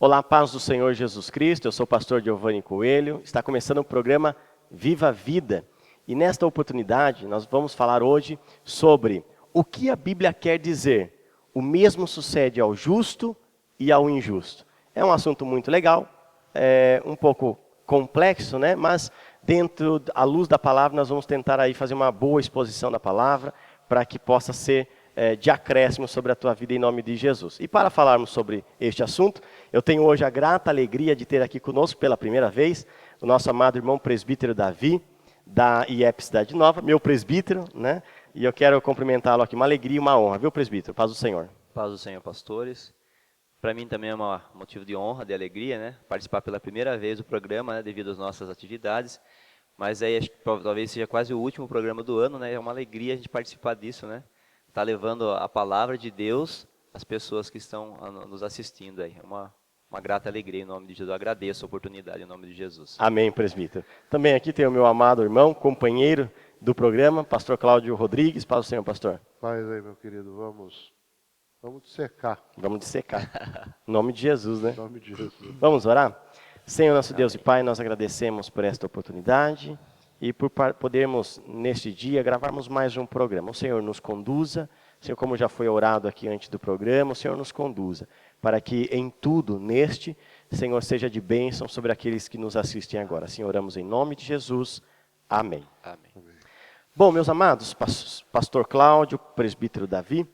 Olá, paz do Senhor Jesus Cristo, eu sou o pastor Giovanni Coelho, está começando o programa Viva a Vida. E nesta oportunidade, nós vamos falar hoje sobre o que a Bíblia quer dizer. O mesmo sucede ao justo e ao injusto. É um assunto muito legal, um pouco complexo, né? Mas dentro, à luz da palavra, nós vamos tentar aí fazer uma boa exposição da palavra, para que possa ser de acréscimo sobre a tua vida em nome de Jesus. E para falarmos sobre este assunto, eu tenho hoje a grata alegria de ter aqui conosco pela primeira vez o nosso amado irmão presbítero Davi, da IEP Cidade Nova, meu presbítero, né? E eu quero cumprimentá-lo aqui, uma alegria e uma honra, viu, presbítero? Paz do Senhor. Paz do Senhor, pastores. Para mim também é um motivo de honra, de alegria, né? Participar pela primeira vez do programa, né? Devido às nossas atividades. Mas aí acho que talvez seja quase o último programa do ano, né? É uma alegria a gente participar disso, né? Tá levando a palavra de Deus às pessoas que estão nos assistindo aí. É uma grata alegria em nome de Jesus. Eu agradeço a oportunidade em nome de Jesus. Amém, presbítero. Também aqui tem o meu amado irmão, companheiro do programa, pastor Cláudio Rodrigues. Paz do Senhor, pastor. Paz aí, meu querido, vamos dissecar. Vamos dissecar. Em nome de Jesus, né? Em nome de Jesus. Vamos orar? Senhor, nosso Deus e Pai, nós agradecemos por esta oportunidade e por podermos, neste dia, gravarmos mais um programa. O Senhor nos conduza, Senhor, como já foi orado aqui antes do programa, o Senhor nos conduza, para que em tudo, neste, Senhor, seja de bênção sobre aqueles que nos assistem agora. Assim oramos em nome de Jesus. Amém. Amém. Bom, meus amados, pastor Cláudio, presbítero Davi,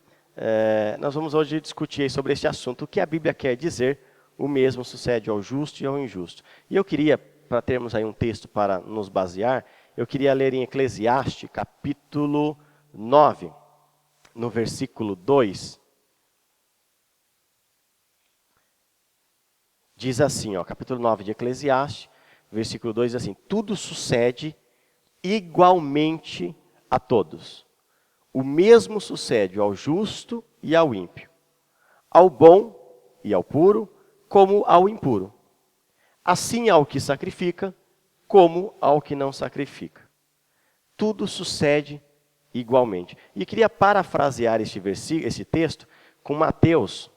nós vamos hoje discutir sobre este assunto, o que a Bíblia quer dizer, o mesmo sucede ao justo e ao injusto. E eu queria, para termos aí um texto para nos basear, eu queria ler em Eclesiastes, capítulo 9, no versículo 2. Diz assim, capítulo 9 de Eclesiastes, versículo 2, diz assim: tudo sucede igualmente a todos. O mesmo sucede ao justo e ao ímpio, ao bom e ao puro, como ao impuro. Assim ao que sacrifica, como ao que não sacrifica. Tudo sucede igualmente. E queria parafrasear este texto com Mateus,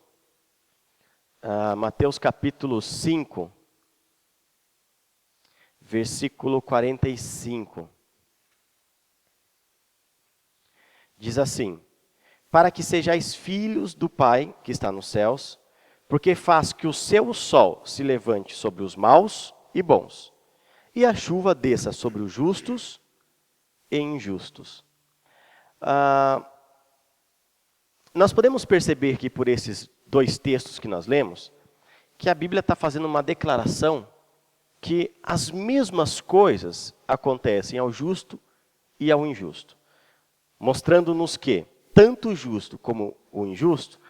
Mateus capítulo 5, versículo 45. Diz assim: para que sejais filhos do Pai que está nos céus, porque faz que o seu sol se levante sobre os maus e bons, e a chuva desça sobre os justos e injustos. Nós podemos perceber que por esses dois textos que nós lemos, que a Bíblia está fazendo uma declaração que as mesmas coisas acontecem ao justo e ao injusto, mostrando-nos que tanto o justo como o injusto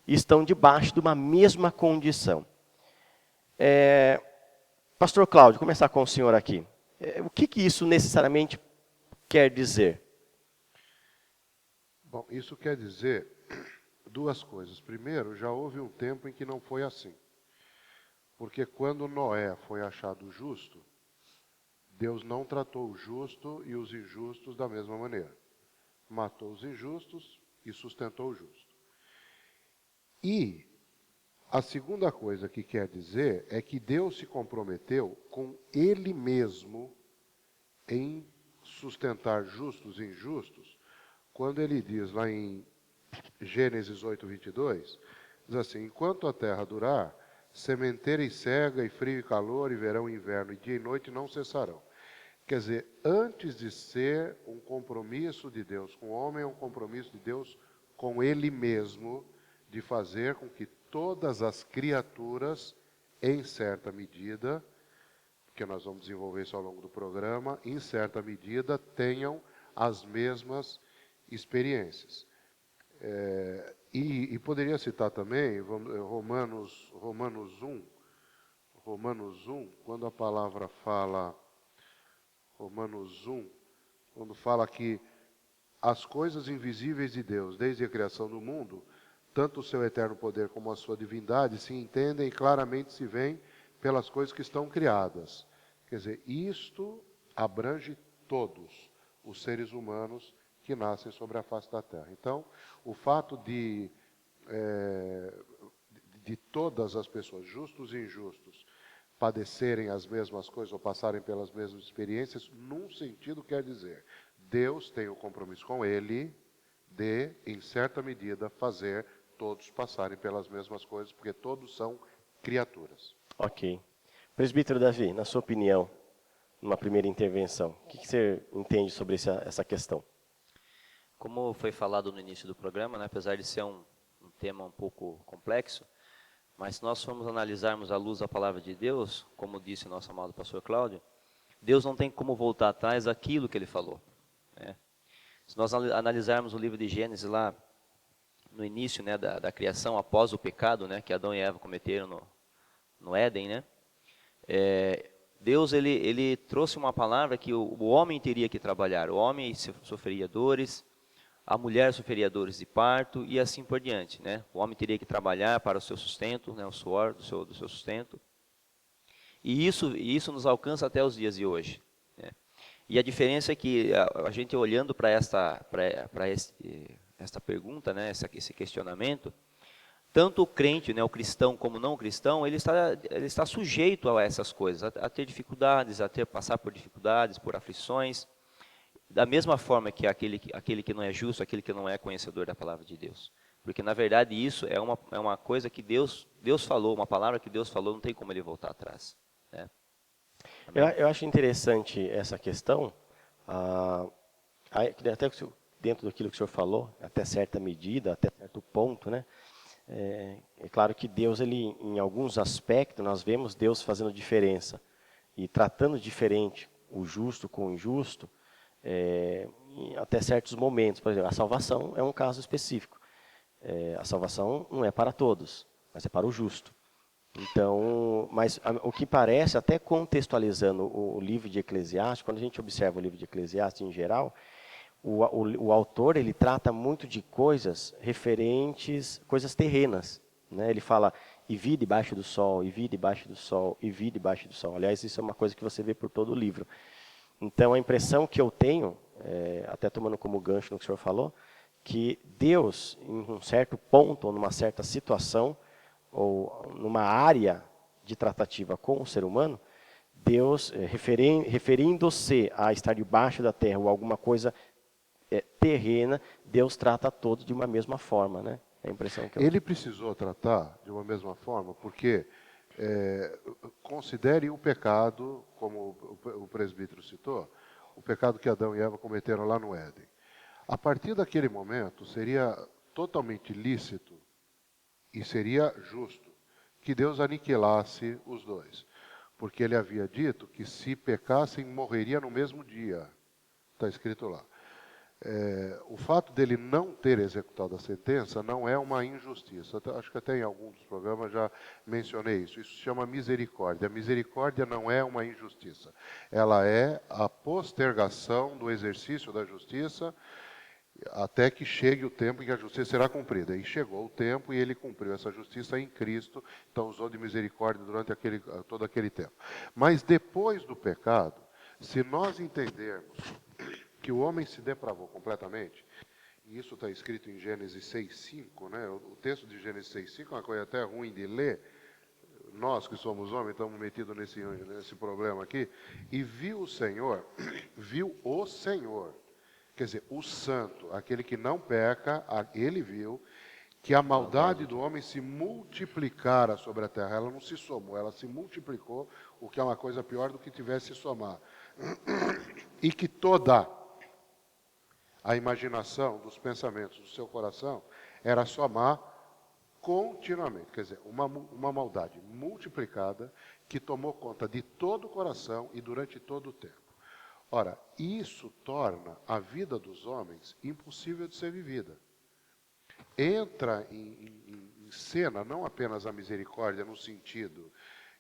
estão debaixo de uma mesma condição. Pastor Cláudio, começar com o senhor aqui. O que isso necessariamente quer dizer? Bom, isso quer dizer duas coisas. Primeiro, já houve um tempo em que não foi assim. Porque quando Noé foi achado justo, Deus não tratou o justo e os injustos da mesma maneira. Matou os injustos e sustentou o justo. E a segunda coisa que quer dizer é que Deus se comprometeu com Ele mesmo em sustentar justos e injustos, quando Ele diz lá em Gênesis 8, 22, diz assim: enquanto a terra durar, sementeira e cega, e frio e calor, e verão e inverno, e dia e noite não cessarão. Quer dizer, antes de ser um compromisso de Deus com o homem, é um compromisso de Deus com Ele mesmo, de fazer com que todas as criaturas, em certa medida, que nós vamos desenvolver isso ao longo do programa, em certa medida tenham as mesmas experiências. E poderia citar também Romanos 1, quando a palavra fala, Romanos 1, quando fala que as coisas invisíveis de Deus, desde a criação do mundo, tanto o seu eterno poder como a sua divindade, se entendem e claramente se veem pelas coisas que estão criadas. Quer dizer, isto abrange todos os seres humanos que nascem sobre a face da terra. Então, o fato de de todas as pessoas, justos e injustos, padecerem as mesmas coisas ou passarem pelas mesmas experiências, num sentido quer dizer, Deus tem o compromisso com ele de, em certa medida, fazer todos passarem pelas mesmas coisas, porque todos são criaturas. Ok. Presbítero Davi, na sua opinião, numa primeira intervenção, o que você entende sobre essa questão? Como foi falado no início do programa, né, apesar de ser um tema um pouco complexo, mas se nós formos analisarmos à luz da palavra de Deus, como disse nosso amado pastor Cláudio, Deus não tem como voltar atrás daquilo que ele falou, né? Se nós analisarmos o livro de Gênesis lá, no início, né, da criação, após o pecado, né, que Adão e Eva cometeram no Éden, né, Deus ele trouxe uma palavra que o homem teria que trabalhar. O homem sofreria dores, a mulher sofreria dores de parto e assim por diante, né? O homem teria que trabalhar para o seu sustento, né, o suor do seu sustento. E isso nos alcança até os dias de hoje, né? E a diferença é que a gente olhando para esta pergunta, né, esse questionamento, tanto o crente, né, o cristão, como não o cristão, ele está sujeito a essas coisas, a ter dificuldades, passar por dificuldades, por aflições, da mesma forma que aquele que não é justo, aquele que não é conhecedor da palavra de Deus. Porque, na verdade, isso é uma coisa que Deus falou, uma palavra que Deus falou, não tem como ele voltar atrás, né? Eu acho interessante essa questão, até dentro daquilo que o senhor falou, até certa medida, até certo ponto, né? É claro que Deus, ele, em alguns aspectos, nós vemos Deus fazendo diferença e tratando diferente o justo com o injusto, em até certos momentos. Por exemplo, a salvação é um caso específico. A salvação não é para todos, mas é para o justo. Então, mas o que parece, até contextualizando o livro de Eclesiastes, quando a gente observa o livro de Eclesiastes em geral, o autor, ele trata muito de coisas referentes, coisas terrenas, né? Ele fala, e vi debaixo do sol, e vi debaixo do sol, e vi debaixo do sol. Aliás, isso é uma coisa que você vê por todo o livro. Então, a impressão que eu tenho, até tomando como gancho no que o senhor falou, que Deus, em um certo ponto, ou numa certa situação, ou numa área de tratativa com o ser humano, Deus, referindo-se a estar debaixo da terra ou alguma coisa terrena, Deus trata todos de uma mesma forma, né? É a impressão que eu... Ele precisou tratar de uma mesma forma, porque considere o pecado, como o presbítero citou, o pecado que Adão e Eva cometeram lá no Éden. A partir daquele momento, seria totalmente lícito e seria justo que Deus aniquilasse os dois. Porque ele havia dito que se pecassem, morreria no mesmo dia. Está escrito lá. O fato dele não ter executado a sentença não é uma injustiça. Acho que até em algum dos programas já mencionei isso. Isso se chama misericórdia. A misericórdia não é uma injustiça. Ela é a postergação do exercício da justiça até que chegue o tempo em que a justiça será cumprida. E chegou o tempo e ele cumpriu essa justiça em Cristo, então usou de misericórdia durante todo aquele tempo. Mas depois do pecado, se nós entendermos que o homem se depravou completamente, e isso está escrito em Gênesis 6,5, né? O texto de Gênesis 6,5 é uma coisa até ruim de ler, nós que somos homens estamos metidos nesse problema aqui, e viu o Senhor, quer dizer, o santo, aquele que não peca, ele viu que a maldade do homem se multiplicara sobre a terra. Ela não se somou, ela se multiplicou, o que é uma coisa pior do que tivesse somar. E que toda a imaginação dos pensamentos do seu coração era somar continuamente. Quer dizer, uma maldade multiplicada que tomou conta de todo o coração e durante todo o tempo. Ora, isso torna a vida dos homens impossível de ser vivida. Entra em cena não apenas a misericórdia no sentido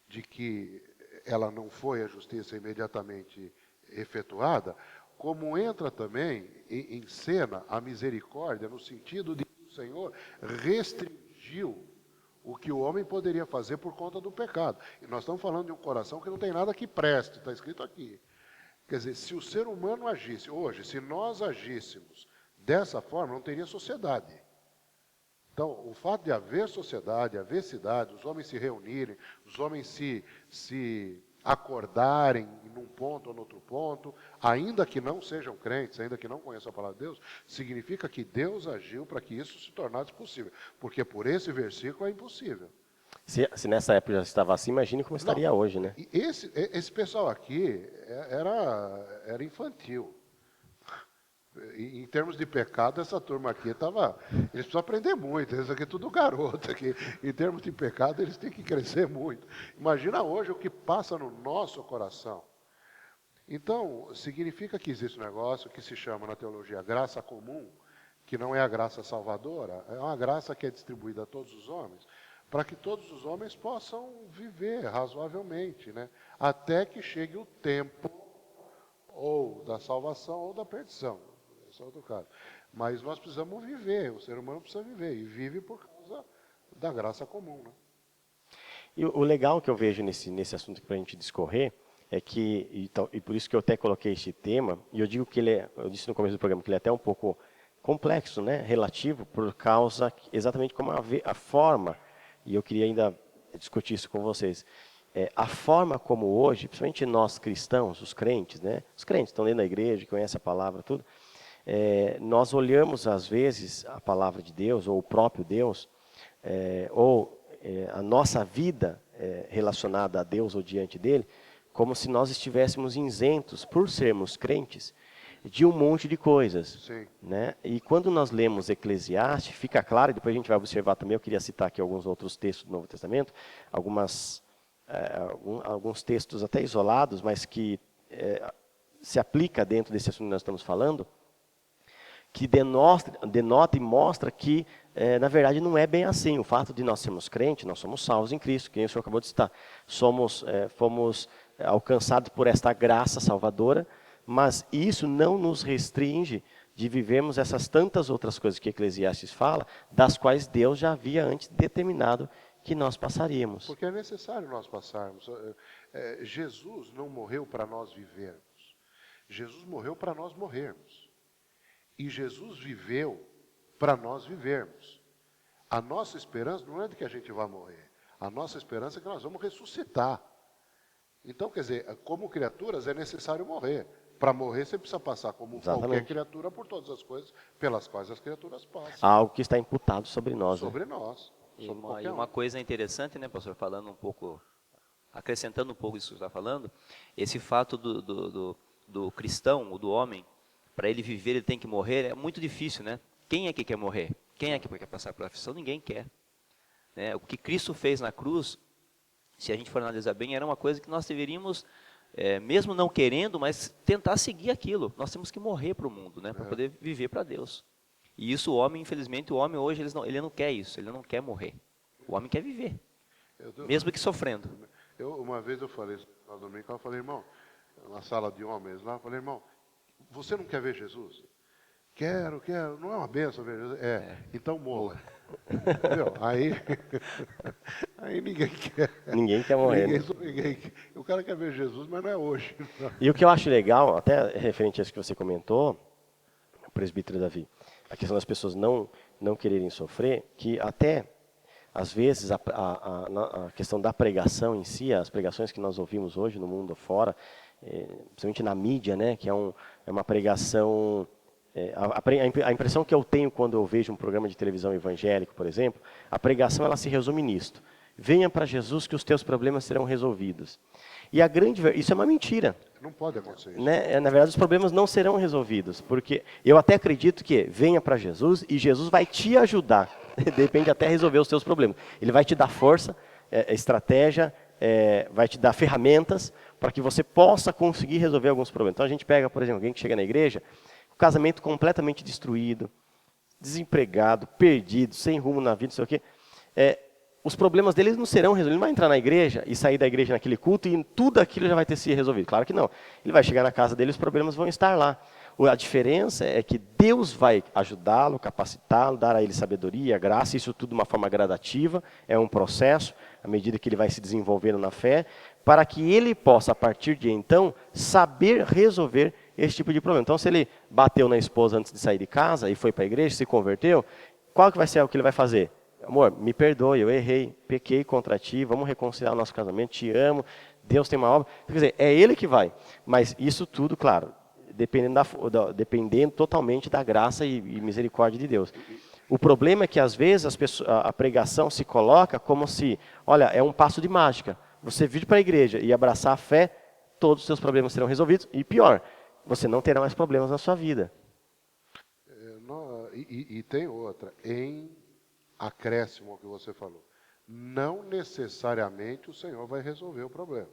de que ela não foi a justiça imediatamente efetuada, como entra também em cena a misericórdia no sentido de que o Senhor restringiu o que o homem poderia fazer por conta do pecado. E nós estamos falando de um coração que não tem nada que preste, está escrito aqui. Quer dizer, se o ser humano agisse hoje, se nós agíssemos dessa forma, não teria sociedade. Então, o fato de haver sociedade, haver cidade, os homens se reunirem, os homens se acordarem num ponto ou no outro ponto, ainda que não sejam crentes, ainda que não conheçam a palavra de Deus, significa que Deus agiu para que isso se tornasse possível. Porque por esse versículo é impossível. Se nessa época já estava assim, imagine como estaria hoje, né? E esse pessoal aqui era infantil. Em termos de pecado, essa turma aqui estava... Eles precisam aprender muito, isso aqui é tudo garoto. Aqui. Em termos de pecado, eles têm que crescer muito. Imagina hoje o que passa no nosso coração. Então, significa que existe um negócio que se chama na teologia graça comum, que não é a graça salvadora, é uma graça que é distribuída a todos os homens, para que todos os homens possam viver razoavelmente, né? Até que chegue o tempo ou da salvação ou da perdição. Esse é outro caso. Mas nós precisamos viver, o ser humano precisa viver, e vive por causa da graça comum, né? E o legal que eu vejo nesse assunto para a gente discorrer é que, e por isso que eu até coloquei este tema, e eu digo que eu disse no começo do programa que ele é até um pouco complexo, né, relativo, por causa exatamente como a forma, e eu queria ainda discutir isso com vocês, a forma como hoje, principalmente nós cristãos, os crentes, né, os crentes estão dentro da igreja, conhecem a palavra, tudo, nós olhamos às vezes a palavra de Deus, ou o próprio Deus, a nossa vida relacionada a Deus ou diante dele, como se nós estivéssemos isentos, por sermos crentes, de um monte de coisas. Sim. Né? E quando nós lemos Eclesiastes, fica claro, e depois a gente vai observar também, eu queria citar aqui alguns outros textos do Novo Testamento, alguns textos até isolados, mas que se aplica dentro desse assunto que nós estamos falando, que denota e mostra que, na verdade, não é bem assim. O fato de nós sermos crentes, nós somos salvos em Cristo, que o senhor acabou de citar. Fomos alcançados por esta graça salvadora, mas isso não nos restringe de vivermos essas tantas outras coisas que Eclesiastes fala, das quais Deus já havia antes determinado que nós passaríamos. Porque é necessário nós passarmos. Jesus não morreu para nós vivermos. Jesus morreu para nós morrermos. E Jesus viveu para nós vivermos. A nossa esperança não é de que a gente vai morrer. A nossa esperança é que nós vamos ressuscitar. Então, quer dizer, como criaturas é necessário morrer. Para morrer você precisa passar como Exatamente. Qualquer criatura por todas as coisas pelas quais as criaturas passam. Algo que está imputado sobre nós. Sobre nós. E Sobre uma, qualquer e uma um. coisa interessante, né, pastor, falando um pouco, acrescentando um pouco isso que você está falando, esse fato do cristão, ou do homem, para ele viver ele tem que morrer, é muito difícil, né? Quem é que quer morrer? Quem é que quer passar pela aflição? Ninguém quer. Né? O que Cristo fez na cruz, se a gente for analisar bem, era uma coisa que nós deveríamos, mesmo não querendo, mas tentar seguir aquilo. Nós temos que morrer para o mundo, né? Para poder viver para Deus. E isso o homem, infelizmente, o homem hoje ele não quer isso, ele não quer morrer. O homem quer viver, mesmo que sofrendo. Uma vez eu falei isso no domingo, eu falei, irmão, na sala de homens lá, eu falei, irmão, você não quer ver Jesus? Quero, não é uma benção ver Jesus? Então morra. Entendeu? Aí ninguém quer. Ninguém quer morrer. Ninguém quer. O cara quer ver Jesus, mas não é hoje. E o que eu acho legal, até referente a isso que você comentou, presbítero Davi, a questão das pessoas não quererem sofrer, que até, às vezes, a questão da pregação em si, as pregações que nós ouvimos hoje no mundo afora, principalmente na mídia, né, que é uma pregação... A impressão que eu tenho quando eu vejo um programa de televisão evangélico, por exemplo, a pregação ela se resume nisto. Venha para Jesus que os teus problemas serão resolvidos. E isso é uma mentira. Não pode acontecer isso. Né? Na verdade, os problemas não serão resolvidos, porque eu até acredito que venha para Jesus e Jesus vai te ajudar, de repente até resolver os teus problemas. Ele vai te dar força, estratégia, vai te dar ferramentas para que você possa conseguir resolver alguns problemas. Então a gente pega, por exemplo, alguém que chega na igreja, o casamento completamente destruído, desempregado, perdido, sem rumo na vida, não sei o quê. Os problemas deles não serão resolvidos. Ele não vai entrar na igreja e sair da igreja naquele culto e tudo aquilo já vai ter sido resolvido. Claro que não. Ele vai chegar na casa dele e os problemas vão estar lá. A diferença é que Deus vai ajudá-lo, capacitá-lo, dar a ele sabedoria, graça, isso tudo de uma forma gradativa, é um processo, à medida que ele vai se desenvolvendo na fé, para que ele possa, a partir de então, saber resolver esse tipo de problema. Então, se ele bateu na esposa antes de sair de casa e foi para a igreja, se converteu, qual que vai ser o que ele vai fazer? Amor, me perdoe, eu errei, pequei contra ti, vamos reconciliar o nosso casamento, te amo, Deus tem uma obra. Quer dizer, é ele que vai. Mas isso tudo, claro, dependendo totalmente da graça e misericórdia de Deus. O problema é que às vezes a pregação se coloca como se, olha, é um passo de mágica. Você vir para a igreja e abraçar a fé, todos os seus problemas serão resolvidos. E pior, você não terá mais problemas na sua vida. E tem outra, em acréscimo ao que você falou. Não necessariamente o Senhor vai resolver o problema.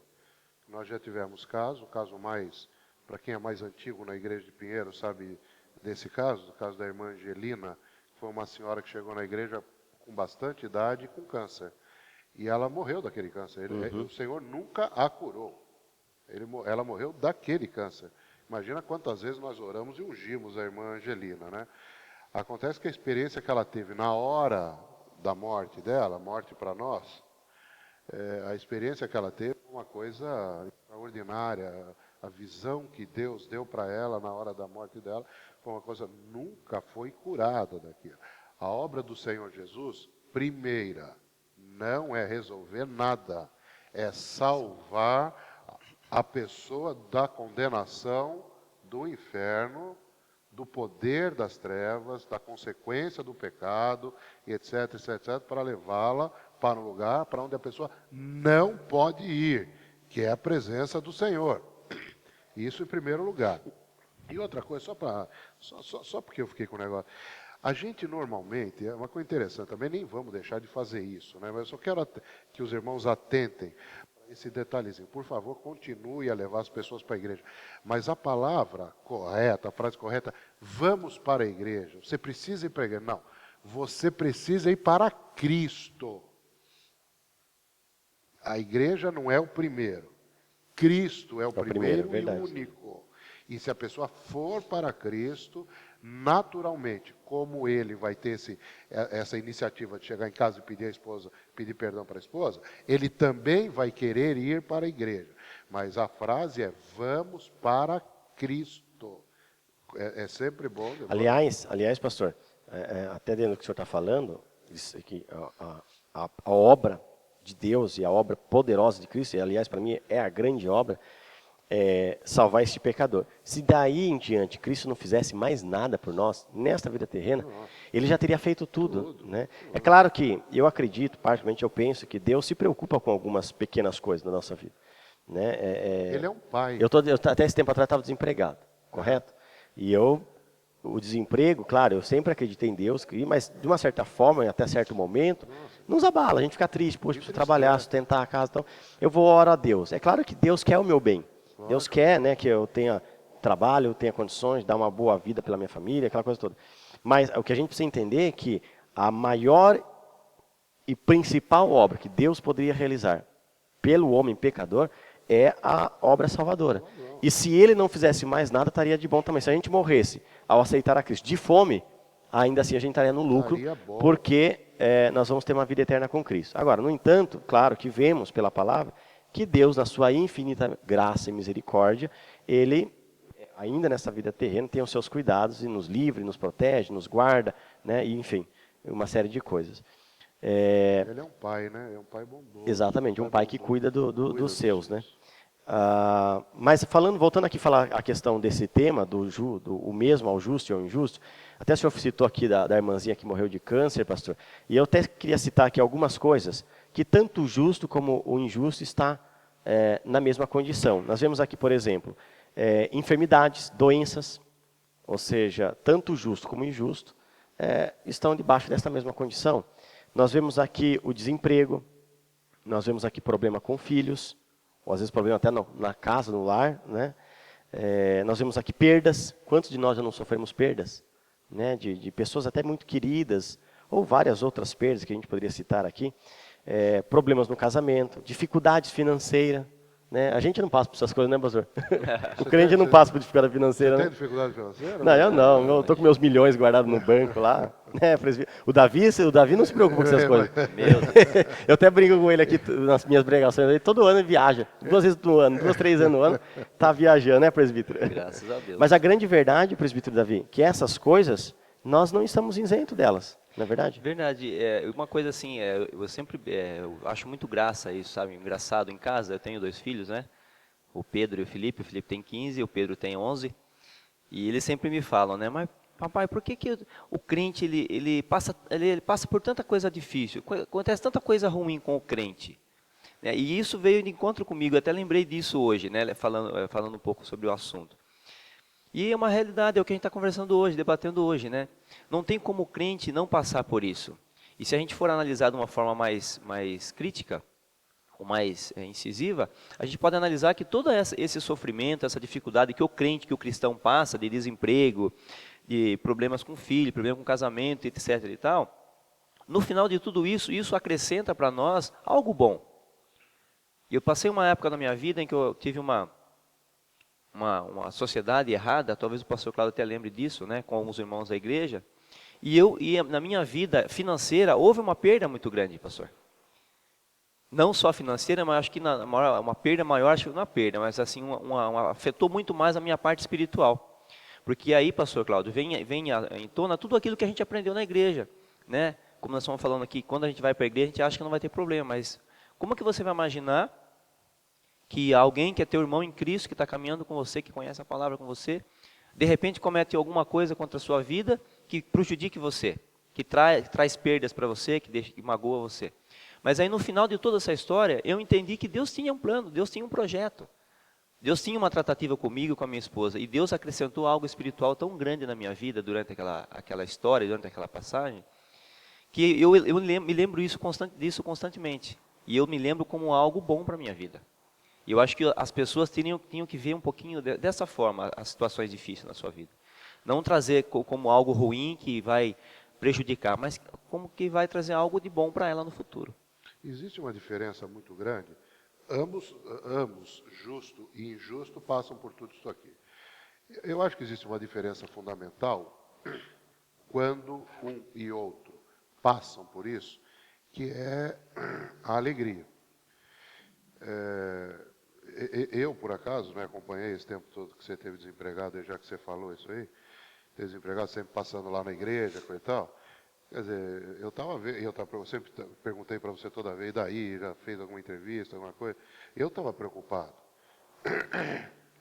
Nós já tivemos o caso mais, para quem é mais antigo na igreja de Pinheiro, sabe desse caso, o caso da irmã Angelina, que foi uma senhora que chegou na igreja com bastante idade e com câncer. E ela morreu daquele câncer. O Senhor nunca a curou. Ela morreu daquele câncer. Imagina quantas vezes nós oramos e ungimos a irmã Angelina, né? Acontece que a experiência que ela teve na hora da morte dela, morte para nós, a experiência que ela teve foi uma coisa extraordinária. A visão que Deus deu para ela na hora da morte dela foi uma coisa nunca foi curada daquilo. A obra do Senhor Jesus, primeira, não é resolver nada, é salvar a pessoa da condenação do inferno, do poder das trevas, da consequência do pecado, etc, etc, para levá-la para um lugar para onde a pessoa não pode ir, que é a presença do Senhor. Isso em primeiro lugar. E outra coisa, só porque eu fiquei com o negócio. A gente normalmente, é uma coisa interessante, também nem vamos deixar de fazer isso, né? Mas eu só quero que os irmãos atentem para esse detalhezinho. Por favor, continue a levar as pessoas para a igreja. Mas a palavra correta, a frase correta, vamos para a igreja. Você precisa ir para a igreja. Não, você precisa ir para Cristo. A igreja não é o primeiro. Cristo é o primeiro e único. E se a pessoa for para Cristo, naturalmente, como ele vai ter essa iniciativa de chegar em casa e pedir perdão para a esposa, ele também vai querer ir para a igreja. Mas a frase é, vamos para Cristo. É sempre bom. Aliás, pastor, até dentro do que o senhor está falando, isso aqui, a obra de Deus e a obra poderosa de Cristo, e aliás, para mim, é a grande obra, salvar este pecador. Se daí em diante Cristo não fizesse mais nada por nós, nesta vida terrena, ele já teria feito tudo. Né? É claro que eu acredito, particularmente eu penso que Deus se preocupa com algumas pequenas coisas na nossa vida. Né? Ele é um pai. Até esse tempo atrás estava desempregado, correto? E o desemprego, claro, eu sempre acreditei em Deus, mas de uma certa forma, até certo momento, nos abala, a gente fica triste, poxa, preciso trabalhar, sustentar a casa, então eu vou orar a Deus. É claro que Deus quer o meu bem, Deus quer, né, que eu tenha trabalho, tenha condições de dar uma boa vida pela minha família, aquela coisa toda. Mas o que a gente precisa entender é que a maior e principal obra que Deus poderia realizar pelo homem pecador é a obra salvadora. E se ele não fizesse mais nada, estaria de bom também. Se a gente morresse ao aceitar a Cristo de fome, ainda assim a gente estaria no lucro, porque nós vamos ter uma vida eterna com Cristo. Agora, no entanto, claro que vemos pela palavra que Deus, na sua infinita graça e misericórdia, ele, ainda nessa vida terrena, tem os seus cuidados e nos livra, nos protege, nos guarda, né? E, enfim, uma série de coisas. Ele é um pai, né? É um pai bondoso. Exatamente, um pai que cuida dos seus, né? Mas voltando aqui a falar a questão desse tema, o mesmo ao justo e ao injusto, até o senhor citou aqui da irmãzinha que morreu de câncer, pastor, e eu até queria citar aqui algumas coisas que tanto o justo como o injusto está na mesma condição. Nós vemos aqui, por exemplo, enfermidades, doenças, ou seja, tanto o justo como o injusto estão debaixo dessa mesma condição. Nós vemos aqui o desemprego, nós vemos aqui problema com filhos, ou às vezes problema até na casa, no lar, né? Nós vemos aqui perdas. Quantos de nós já não sofremos perdas? Né? De pessoas até muito queridas, ou várias outras perdas que a gente poderia citar aqui. Problemas no casamento, dificuldades financeiras. Né? A gente não passa por essas coisas, né, pastor? O crente não passa por dificuldade financeira. Você né? tem dificuldade financeira? Não, eu não. Eu estou com meus milhões guardados no banco lá. Né, o Davi não se preocupa com essas coisas. Eu até brinco com ele aqui nas minhas pregações. Ele todo ano viaja. 2 vezes no ano, 2, 3 vezes no ano. Está viajando, né, presbítero? Graças a Deus. Mas a grande verdade, presbítero Davi, que essas coisas, nós não estamos isentos delas. não é verdade? Verdade. Uma coisa assim, eu acho muito graça isso, sabe? Engraçado, em casa eu tenho 2 filhos, né? O Pedro e o Felipe. O Felipe tem 15, o Pedro tem 11. E eles sempre me falam, né? Mas, papai, por que o crente, ele passa por tanta coisa difícil? Acontece tanta coisa ruim com o crente. Né? E isso veio de encontro comigo, eu até lembrei disso hoje, né? Falando um pouco sobre o assunto. E é uma realidade, é o que a gente está conversando hoje, debatendo hoje, né? Não tem como o crente não passar por isso. E se a gente for analisar de uma forma mais crítica, ou mais incisiva, a gente pode analisar que todo esse sofrimento, essa dificuldade que o crente, que o cristão passa, de desemprego, de problemas com filho, problema com casamento, etc. e tal, no final de tudo isso, isso acrescenta para nós algo bom. E eu passei uma época na minha vida em que eu tive uma sociedade errada, talvez o pastor Cláudio até lembre disso, né, com alguns irmãos da igreja, e na minha vida financeira houve uma perda muito grande, pastor. Não só financeira, mas acho que uma perda maior, acho que não é uma perda, mas assim, afetou muito mais a minha parte espiritual. Porque aí, pastor Cláudio, vem em tona tudo aquilo que a gente aprendeu na igreja, né? Como nós estamos falando aqui, quando a gente vai para a igreja, a gente acha que não vai ter problema, mas como que você vai imaginar que alguém que é teu irmão em Cristo, que está caminhando com você, que conhece a palavra com você, de repente comete alguma coisa contra a sua vida que prejudique você, que traz perdas para você, que magoa você. Mas aí no final de toda essa história, eu entendi que Deus tinha um plano, Deus tinha um projeto. Deus tinha uma tratativa comigo e com a minha esposa. E Deus acrescentou algo espiritual tão grande na minha vida durante aquela história, durante aquela passagem, que eu me lembro disso constantemente. E eu me lembro como algo bom para a minha vida. E eu acho que as pessoas tinham que ver um pouquinho dessa forma as situações difíceis na sua vida. Não trazer como algo ruim que vai prejudicar, mas como que vai trazer algo de bom para ela no futuro. Existe uma diferença muito grande. Ambos, justo e injusto, passam por tudo isso aqui. Eu acho que existe uma diferença fundamental quando um e outro passam por isso, que é a alegria. Eu, por acaso, né, acompanhei esse tempo todo que você teve desempregado, já que você falou isso aí, teve desempregado, sempre passando lá na igreja, coisa e tal. Quer dizer, eu sempre perguntei para você toda vez, daí, já fez alguma entrevista, alguma coisa. Eu estava preocupado.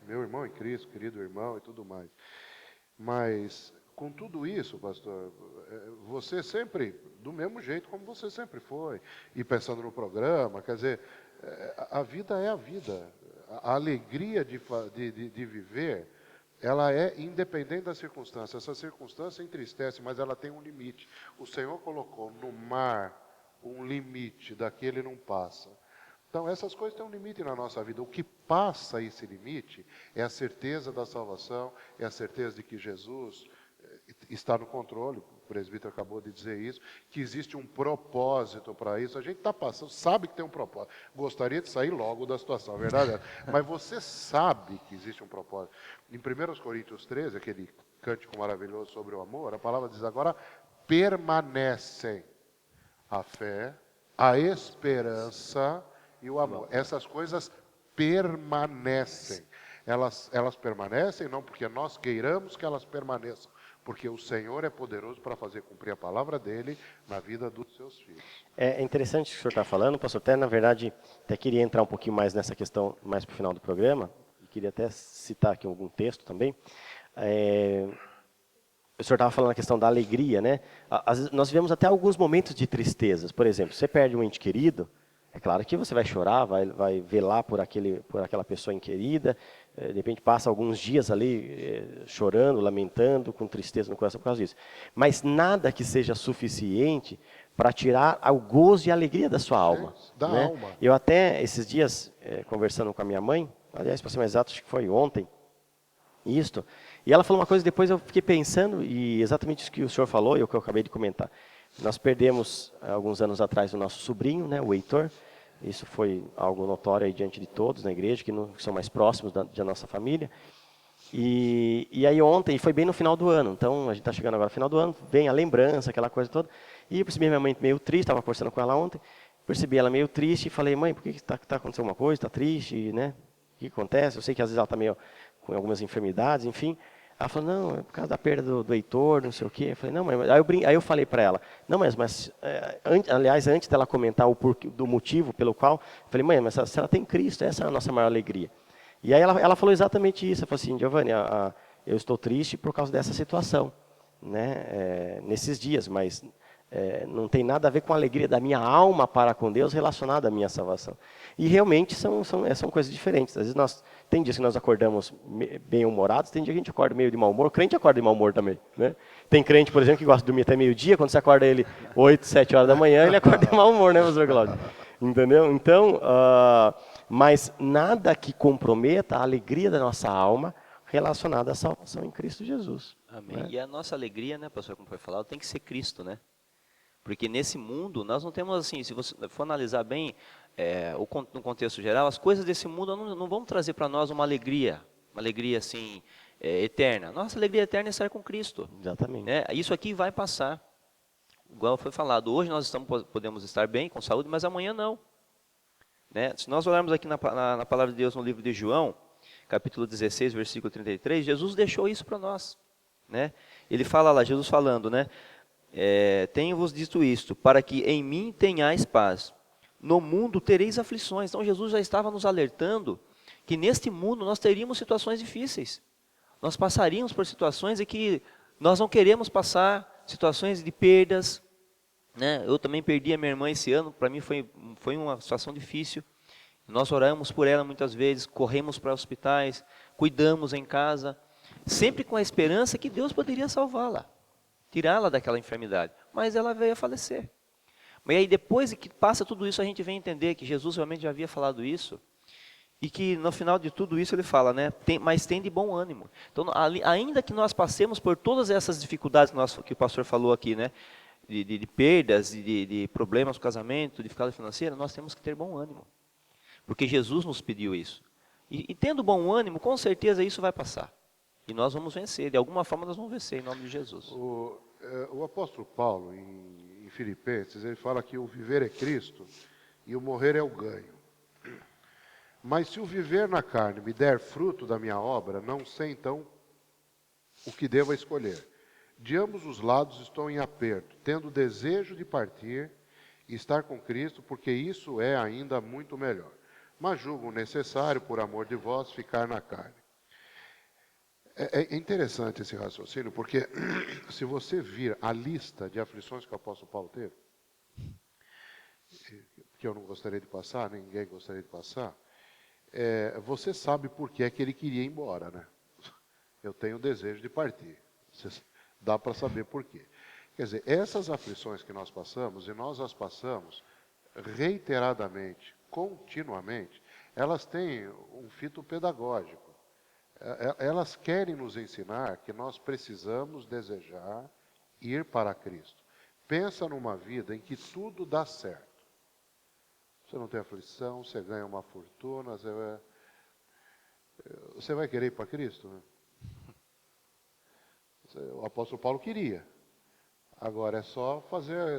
Meu irmão em Cristo, querido irmão e tudo mais. Mas, com tudo isso, pastor, você sempre, do mesmo jeito como você sempre foi, e pensando no programa, quer dizer, a vida é a vida. A alegria de viver, ela é independente da circunstância. Essa circunstância entristece, mas ela tem um limite. O Senhor colocou no mar um limite, daquele não passa. Então, essas coisas têm um limite na nossa vida. O que passa esse limite é a certeza da salvação, é a certeza de que Jesus está no controle. O presbítero acabou de dizer isso, que existe um propósito para isso. A gente está passando, sabe que tem um propósito. Gostaria de sair logo da situação, a verdade é. Mas você sabe que existe um propósito. Em 1 Coríntios 13, aquele cântico maravilhoso sobre o amor, a palavra diz agora, permanecem a fé, a esperança e o amor. Essas coisas permanecem. Elas permanecem não porque nós queiramos que elas permaneçam, porque o Senhor é poderoso para fazer cumprir a palavra dele na vida dos seus filhos. É interessante o que o senhor está falando, pastor. Até, na verdade, até queria entrar um pouquinho mais nessa questão, mais para o final do programa. E queria até citar aqui algum texto também. O senhor estava falando a questão da alegria, né? Nós vivemos até alguns momentos de tristezas. Por exemplo, você perde um ente querido, é claro que você vai chorar, vai velar por aquela pessoa inquerida, de repente passa alguns dias ali chorando, lamentando, com tristeza no coração por causa disso. Mas nada que seja suficiente para tirar o gozo e a alegria da sua alma. Da né? alma. Eu até, esses dias, conversando com a minha mãe, aliás, para ser mais exato, acho que foi ontem, e ela falou uma coisa, depois eu fiquei pensando, e exatamente isso que o senhor falou, e o que eu acabei de comentar. Nós perdemos, alguns anos atrás, o nosso sobrinho, né, o Heitor. Isso foi algo notório aí diante de todos na igreja, que são mais próximos da nossa família. E aí ontem, foi bem no final do ano, então a gente está chegando agora no final do ano, vem a lembrança, aquela coisa toda. E eu percebi minha mãe meio triste, estava conversando com ela ontem, percebi ela meio triste e falei, mãe, por que está acontecendo alguma coisa, está triste, né? O que acontece? Eu sei que às vezes ela está meio com algumas enfermidades, enfim. Ela falou, não, é por causa da perda do Heitor, não sei o quê. Eu falei, não, mas... Aí eu falei para ela, não, mas aliás, antes dela comentar o porquê, do motivo pelo qual, eu falei, mãe, mas se ela tem Cristo, essa é a nossa maior alegria. E aí ela falou exatamente isso, ela falou assim, Giovanni, eu estou triste por causa dessa situação, né, nesses dias, mas não tem nada a ver com a alegria da minha alma para com Deus relacionada à minha salvação. E realmente são coisas diferentes. Às vezes tem dias que nós acordamos bem-humorados, tem dia que a gente acorda meio de mau humor. O crente acorda de mau humor também, né? Tem crente, por exemplo, que gosta de dormir até meio-dia, quando você acorda ele 8, 7 horas da manhã, ele acorda de mau humor, né, pastor Cláudio? Entendeu? Então, mas nada que comprometa a alegria da nossa alma relacionada à salvação em Cristo Jesus. Amém. Né? E a nossa alegria, né, pastor, como foi falado, tem que ser Cristo, né? Porque nesse mundo, nós não temos assim, se você for analisar bem, no contexto geral, as coisas desse mundo não vão trazer para nós uma alegria assim, eterna. Nossa alegria eterna é estar com Cristo. Exatamente. Né? Isso aqui vai passar. Igual foi falado, hoje nós podemos estar bem, com saúde, mas amanhã não. Né? Se nós olharmos aqui na palavra de Deus no livro de João, capítulo 16, versículo 33, Jesus deixou isso para nós. Né? Ele fala lá, Jesus falando, né? Tenho-vos dito isto, para que em mim tenhais paz. No mundo tereis aflições. Então Jesus já estava nos alertando que neste mundo nós teríamos situações difíceis. Nós passaríamos por situações em que nós não queremos passar, situações de perdas. Né? Eu também perdi a minha irmã esse ano, para mim foi uma situação difícil. Nós oramos por ela muitas vezes, corremos para hospitais, cuidamos em casa, sempre com a esperança que Deus poderia salvá-la, tirá-la daquela enfermidade, mas ela veio a falecer. Mas aí depois que passa tudo isso, a gente vem entender que Jesus realmente já havia falado isso, e que no final de tudo isso ele fala, né, mas tem de bom ânimo. Então, ainda que nós passemos por todas essas dificuldades que o pastor falou aqui, né, de perdas, de problemas com o casamento, dificuldade financeira, nós temos que ter bom ânimo, porque Jesus nos pediu isso. E tendo bom ânimo, com certeza isso vai passar. E nós vamos vencer, de alguma forma nós vamos vencer, em nome de Jesus. O apóstolo Paulo, em Filipenses, ele fala que o viver é Cristo e o morrer é o ganho. Mas se o viver na carne me der fruto da minha obra, não sei então o que devo escolher. De ambos os lados estou em aperto, tendo desejo de partir e estar com Cristo, porque isso é ainda muito melhor. Mas julgo necessário, por amor de vós, ficar na carne. É interessante esse raciocínio, porque se você vir a lista de aflições que o apóstolo Paulo teve, que eu não gostaria de passar, ninguém gostaria de passar, você sabe por que é que ele queria ir embora, né? Eu tenho desejo de partir. Dá para saber por quê. Quer dizer, essas aflições que nós passamos, e nós as passamos reiteradamente, continuamente, elas têm um fito pedagógico. Elas querem nos ensinar que nós precisamos desejar ir para Cristo. Pensa numa vida em que tudo dá certo. Você não tem aflição, você ganha uma fortuna, você vai querer ir para Cristo? Né? O apóstolo Paulo queria. Agora é só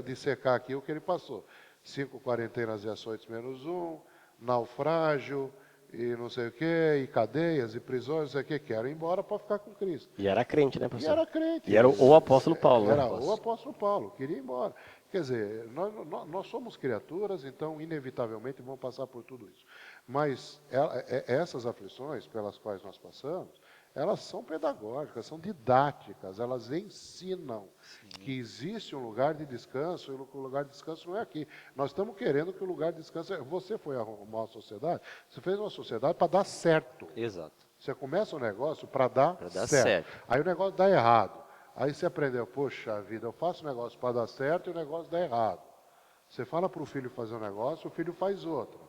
dissecar aqui o que ele passou. 5 quarentenas e açoites menos 1, naufrágio, e não sei o quê, e cadeias, e prisões, não sei o quê, quero ir embora para ficar com Cristo. E era crente, né, pastor? E era crente. E era o apóstolo Paulo. Era né? o apóstolo Paulo, queria ir embora. Quer dizer, nós somos criaturas, então inevitavelmente vamos passar por tudo isso. Mas essas aflições pelas quais nós passamos, elas são pedagógicas, são didáticas, elas ensinam que existe um lugar de descanso, e o lugar de descanso não é aqui. Nós estamos querendo que o lugar de descanso... Você foi arrumar uma sociedade, você fez uma sociedade para dar certo. Exato. Você começa um negócio para dar certo. certo. Aí o negócio dá errado. Aí você aprendeu, poxa vida, eu faço um negócio para dar certo e o negócio dá errado. Você fala para o filho fazer um negócio, o filho faz outro.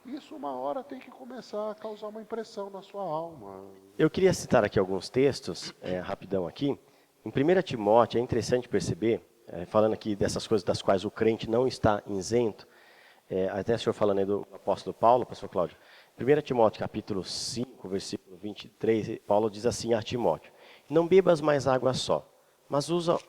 Isso uma hora tem que começar a causar uma impressão na sua alma. Eu queria citar aqui alguns textos, rapidão aqui. Em 1 Timóteo, é interessante perceber, falando aqui dessas coisas das quais o crente não está isento, até o senhor falando aí do apóstolo Paulo, pastor Cláudio, 1 Timóteo capítulo 5, versículo 23, Paulo diz assim a Timóteo: não bebas mais água só, mas usa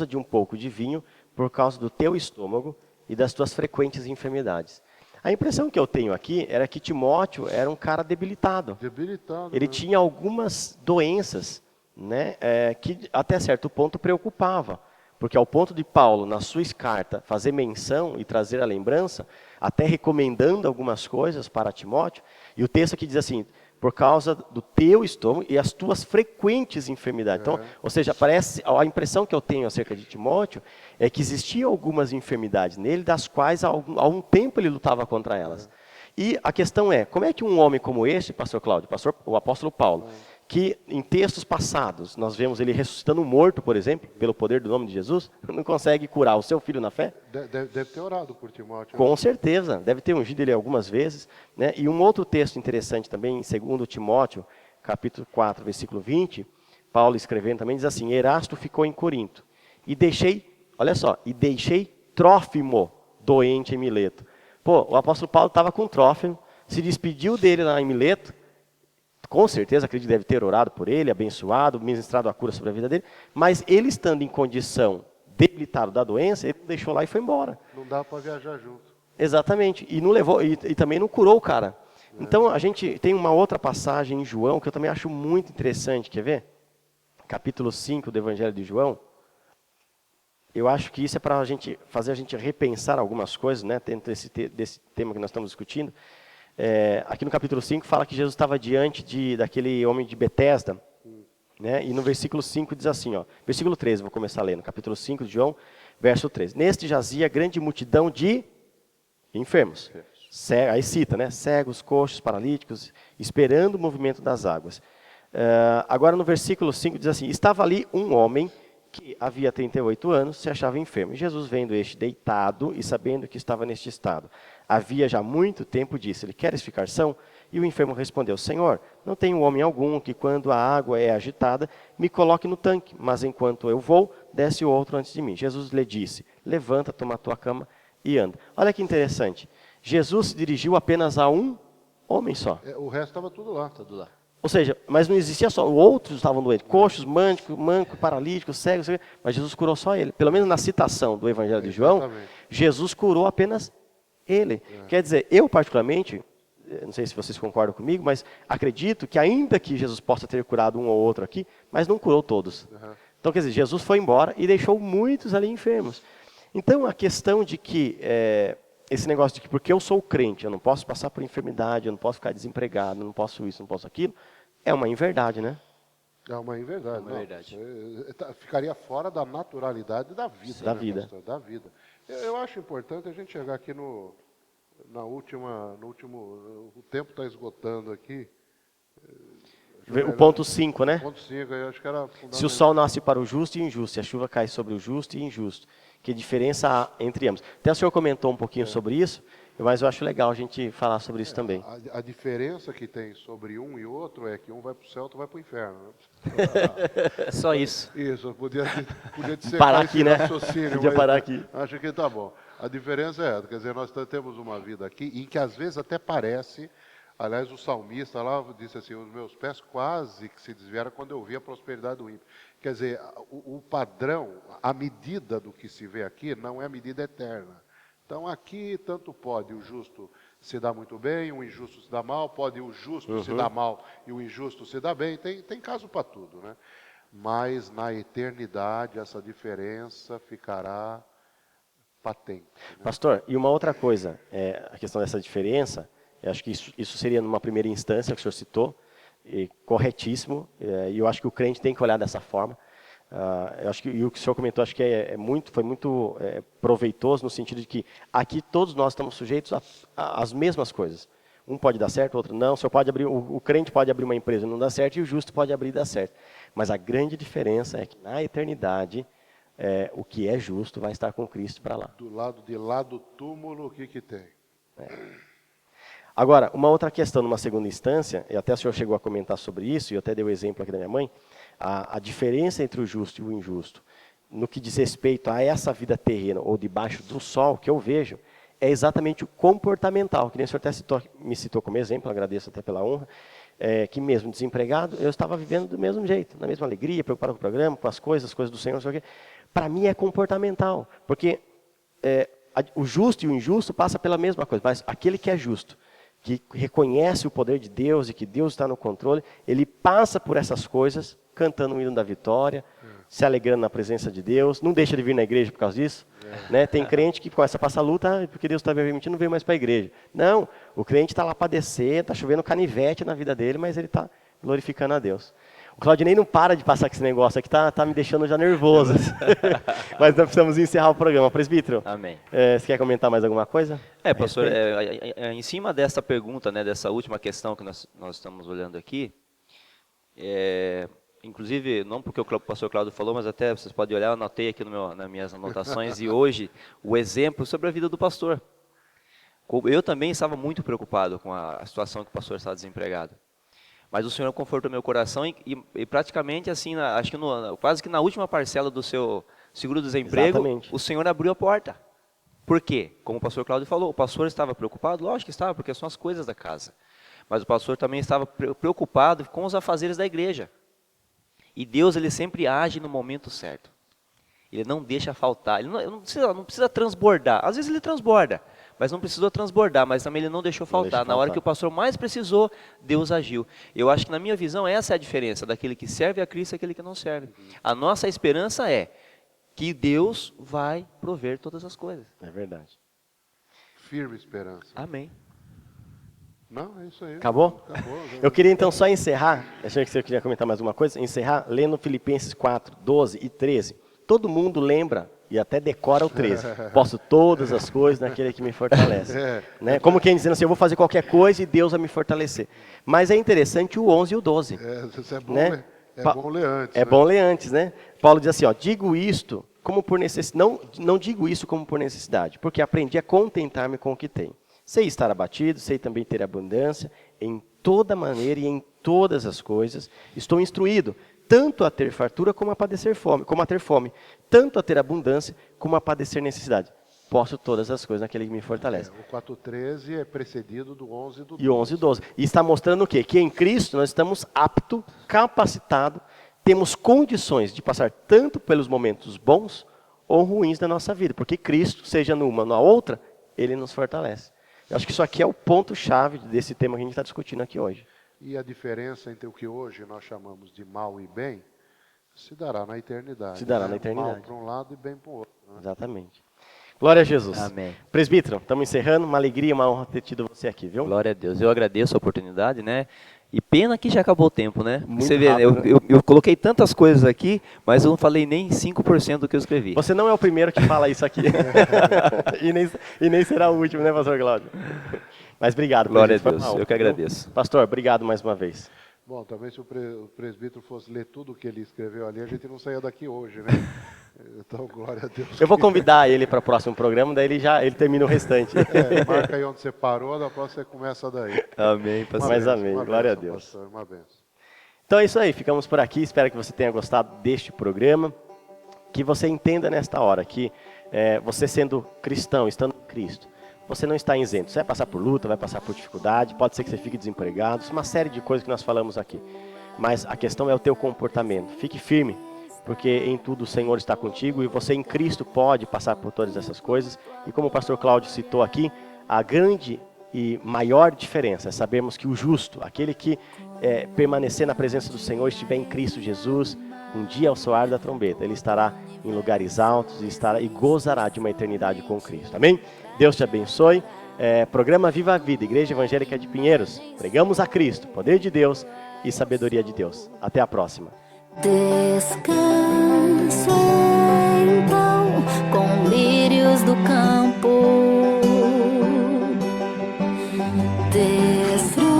de um pouco de vinho por causa do teu estômago e das tuas frequentes enfermidades. A impressão que eu tenho aqui era que Timóteo era um cara debilitado. Debilitado. Ele né? tinha algumas doenças, né, que até certo ponto preocupava. Porque ao ponto de Paulo, na sua carta, fazer menção e trazer a lembrança, até recomendando algumas coisas para Timóteo, e o texto aqui diz assim, por causa do teu estômago e as tuas frequentes enfermidades. Então, ou seja, parece, a impressão que eu tenho acerca de Timóteo é que existiam algumas enfermidades nele, das quais há um tempo ele lutava contra elas. E a questão é, como é que um homem como este, pastor Cláudio, o apóstolo Paulo, que em textos passados nós vemos ele ressuscitando um morto, por exemplo, pelo poder do nome de Jesus, não consegue curar o seu filho na fé? Deve ter orado por Timóteo. Com certeza, deve ter ungido ele algumas vezes. Né? E um outro texto interessante também, em 2 Timóteo, capítulo 4, versículo 20, Paulo escrevendo também diz assim, Erasto ficou em Corinto, e deixei, olha só, e deixei Trófimo doente em Mileto. Pô, o apóstolo Paulo estava com Trófimo, se despediu dele lá em Mileto, com certeza, acredito que deve ter orado por ele, abençoado, ministrado a cura sobre a vida dele, mas ele estando em condição debilitado da doença, ele deixou lá e foi embora. Não dá para viajar junto. Exatamente, e não levou, e também não curou o cara. Então a gente tem uma outra passagem em João que eu também acho muito interessante, quer ver? Capítulo 5 do Evangelho de João. Eu acho que isso é para fazer a gente repensar algumas coisas, né, dentro desse tema que nós estamos discutindo. Aqui no capítulo 5 fala que Jesus estava diante daquele homem de Betesda, né? E no versículo 5 diz assim, ó, versículo 13, vou começar a ler, no capítulo 5 de João, verso 13. Neste jazia grande multidão de enfermos. Aí cita, né? Cegos, coxos, paralíticos, esperando o movimento das águas. Agora no versículo 5 diz assim, estava ali um homem que havia 38 anos, se achava enfermo. E Jesus, vendo este deitado e sabendo que estava neste estado, havia já muito tempo, disse-lhe, queres ficar são? E o enfermo respondeu, Senhor, não tenho homem algum que quando a água é agitada, me coloque no tanque, mas enquanto eu vou, desce o outro antes de mim. Jesus lhe disse, levanta, toma a tua cama e anda. Olha que interessante, Jesus se dirigiu apenas a um homem só. O resto estava tudo lá. Tudo lá. Ou seja, mas não existia só, outros estavam doentes, coxos, manco, paralíticos, cegos, mas Jesus curou só ele. Pelo menos na citação do Evangelho de João, Exatamente. Jesus curou apenas ele. Quer dizer, eu particularmente, não sei se vocês concordam comigo, mas acredito que ainda que Jesus possa ter curado um ou outro aqui, mas não curou todos. Então, quer dizer, Jesus foi embora e deixou muitos ali enfermos. Então, a questão de que, esse negócio de que porque eu sou crente, eu não posso passar por enfermidade, eu não posso ficar desempregado, eu não posso isso, não posso aquilo, é uma inverdade, né? É uma inverdade. É uma verdade. Ficaria fora da naturalidade da vida. Da né, vida. pastor? Da vida. Eu acho importante a gente chegar aqui no último, o tempo está esgotando aqui. O ponto 5, né? Ponto 5, eu acho que era Se o sol nasce para o justo e injusto, e a chuva cai sobre o justo e injusto, que diferença há entre ambos? Até o senhor comentou um pouquinho sobre isso, mas eu acho legal a gente falar sobre isso também. A diferença que tem sobre um e outro é que um vai para o céu, outro vai para o inferno. Né? Só isso. Isso, podia dissecar Parar esse aqui, né? raciocínio, Podia mas parar aqui. Acho que tá bom. A diferença é essa, quer dizer, nós temos uma vida aqui em que às vezes até parece, aliás, o salmista lá disse assim, os meus pés quase que se desviaram quando eu vi a prosperidade do ímpio. Quer dizer, o padrão, a medida do que se vê aqui não é a medida eterna. Então aqui tanto pode o justo se dar muito bem, o injusto se dá mal, pode o justo se dar mal e o injusto se dá bem, tem caso para tudo, né? Mas na eternidade essa diferença ficará patente. Né? Pastor, e uma outra coisa, a questão dessa diferença, eu acho que isso seria numa primeira instância que o senhor citou, corretíssimo, e eu acho que o crente tem que olhar dessa forma. Eu acho que e o que o senhor comentou, acho que foi muito proveitoso no sentido de que aqui todos nós estamos sujeitos às mesmas coisas. Um pode dar certo, o outro não. O crente pode abrir uma empresa e não dá certo, e o justo pode abrir e dar certo. Mas a grande diferença é que na eternidade, o que é justo vai estar com Cristo para lá. Do lado de lá do túmulo, o que tem? Agora, uma outra questão, numa segunda instância, e até o senhor chegou a comentar sobre isso, e eu até dei o exemplo aqui da minha mãe, a diferença entre o justo e o injusto, no que diz respeito a essa vida terrena ou debaixo do sol, que eu vejo, é exatamente o comportamental, que nem o senhor até me citou como exemplo, agradeço até pela honra, que mesmo desempregado, eu estava vivendo do mesmo jeito, na mesma alegria, preocupado com o programa, com as coisas do Senhor, não sei o quê. Para mim é comportamental, porque o justo e o injusto passa pela mesma coisa, mas aquele que é justo, que reconhece o poder de Deus e que Deus está no controle, ele passa por essas coisas, cantando o hino da vitória, se alegrando na presença de Deus, não deixa de vir na igreja por causa disso. Né? Tem crente que começa a passar luta, porque Deus está me permitindo, não veio mais para a igreja. Não, o crente está lá para descer, está chovendo canivete na vida dele, mas ele está glorificando a Deus. O Claudinei não para de passar com esse negócio aqui, tá me deixando já nervoso. Mas nós precisamos encerrar o programa. Presbítero, Amém. Você quer comentar mais alguma coisa? Pastor, em cima dessa pergunta, né, dessa última questão que nós estamos olhando aqui, inclusive, não porque o pastor Cláudio falou, mas até vocês podem olhar, eu anotei aqui nas minhas anotações, e hoje, o exemplo sobre a vida do pastor. Eu também estava muito preocupado com a situação que o pastor estava desempregado. Mas o Senhor confortou meu coração e praticamente assim, acho que quase que na última parcela do seu seguro-desemprego, o Senhor abriu a porta. Por quê? Como o pastor Cláudio falou, o pastor estava preocupado? Lógico que estava, porque são as coisas da casa. Mas o pastor também estava preocupado com os afazeres da igreja. E Deus, ele sempre age no momento certo. Ele não deixa faltar, ele não precisa transbordar. Às vezes ele transborda, mas não precisou transbordar, mas também ele não deixou faltar. Na hora que o pastor mais precisou, Deus agiu. Eu acho que na minha visão essa é a diferença daquele que serve a Cristo e aquele que não serve. A nossa esperança é que Deus vai prover todas as coisas. É verdade. Firme esperança. Amém. Não, é isso aí. Acabou? Eu queria então só encerrar, achei que você queria comentar mais alguma coisa, encerrar lendo Filipenses 4, 12 e 13. Todo mundo lembra e até decora o 13. Posso todas as coisas naquele que me fortalece. Né? Como quem dizendo assim, eu vou fazer qualquer coisa e Deus vai me fortalecer. Mas é interessante o 11 e o 12. Isso é bom, né? Bom ler antes. É bom ler antes, né? Paulo diz assim, digo isto como por necessidade, não digo isso como por necessidade, porque aprendi a contentar-me com o que tenho. Sei estar abatido, sei também ter abundância, em toda maneira e em todas as coisas. Estou instruído, tanto a ter fartura como a padecer fome, tanto a ter abundância como a padecer necessidade. Posso todas as coisas naquele que me fortalece. O 4:13 é precedido do 11 e do 12. E 11 e 12. E está mostrando o quê? Que em Cristo nós estamos aptos, capacitados, temos condições de passar tanto pelos momentos bons ou ruins da nossa vida. Porque Cristo, seja numa ou na outra, Ele nos fortalece. Eu acho que isso aqui é o ponto-chave desse tema que a gente está discutindo aqui hoje. E a diferença entre o que hoje nós chamamos de mal e bem, se dará na eternidade. Se dará na eternidade. Mal para um lado e bem para o outro. Né? Exatamente. Glória a Jesus. Amém. Presbítero, estamos encerrando. Uma alegria, uma honra ter tido você aqui, viu? Glória a Deus. Eu agradeço a oportunidade, né? E pena que já acabou o tempo, né? Muito você vê, rápido, né? eu coloquei tantas coisas aqui, mas eu não falei nem 5% do que eu escrevi. Você não é o primeiro que fala isso aqui. e nem será o último, né, pastor Cláudio? Mas obrigado. Glória a Deus, eu que agradeço. Pastor, obrigado mais uma vez. Bom, também se o presbítero fosse ler tudo o que ele escreveu ali, a gente não saía daqui hoje, né? Então, glória a Deus. Eu vou convidar ele para o próximo programa, daí ele termina o restante. Marca aí onde você parou, da próxima você começa daí. Amém, pastor. Mas amém, glória a benção, Deus. Pastor, uma benção. Então é isso aí, ficamos por aqui. Espero que você tenha gostado deste programa. Que você entenda nesta hora que você sendo cristão, estando em Cristo, você não está isento. Você vai passar por luta, vai passar por dificuldade, pode ser que você fique desempregado, uma série de coisas que nós falamos aqui. Mas a questão é o teu comportamento. Fique firme, porque em tudo o Senhor está contigo e você em Cristo pode passar por todas essas coisas. E como o pastor Cláudio citou aqui, a grande e maior diferença é sabermos que o justo, aquele que permanecer na presença do Senhor, estiver em Cristo Jesus, um dia ao soar da trombeta, ele estará em lugares altos e gozará de uma eternidade com Cristo. Amém? Deus te abençoe. Programa Viva a Vida, Igreja Evangélica de Pinheiros. Pregamos a Cristo, poder de Deus e sabedoria de Deus. Até a próxima. Descanso então com lírios do campo. Desfruto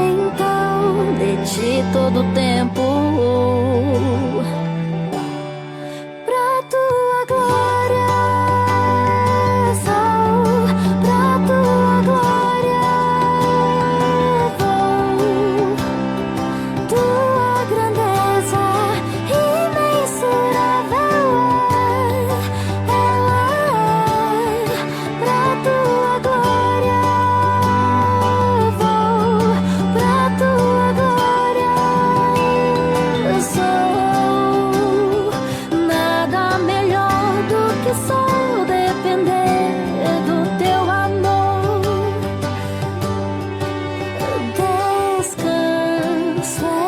então de ti todo o tempo. Pra tua glória, sou, pra tua glória vou. Tua grandeza imensurável ela é. Pra tua glória vou, pra tua glória sou. Sua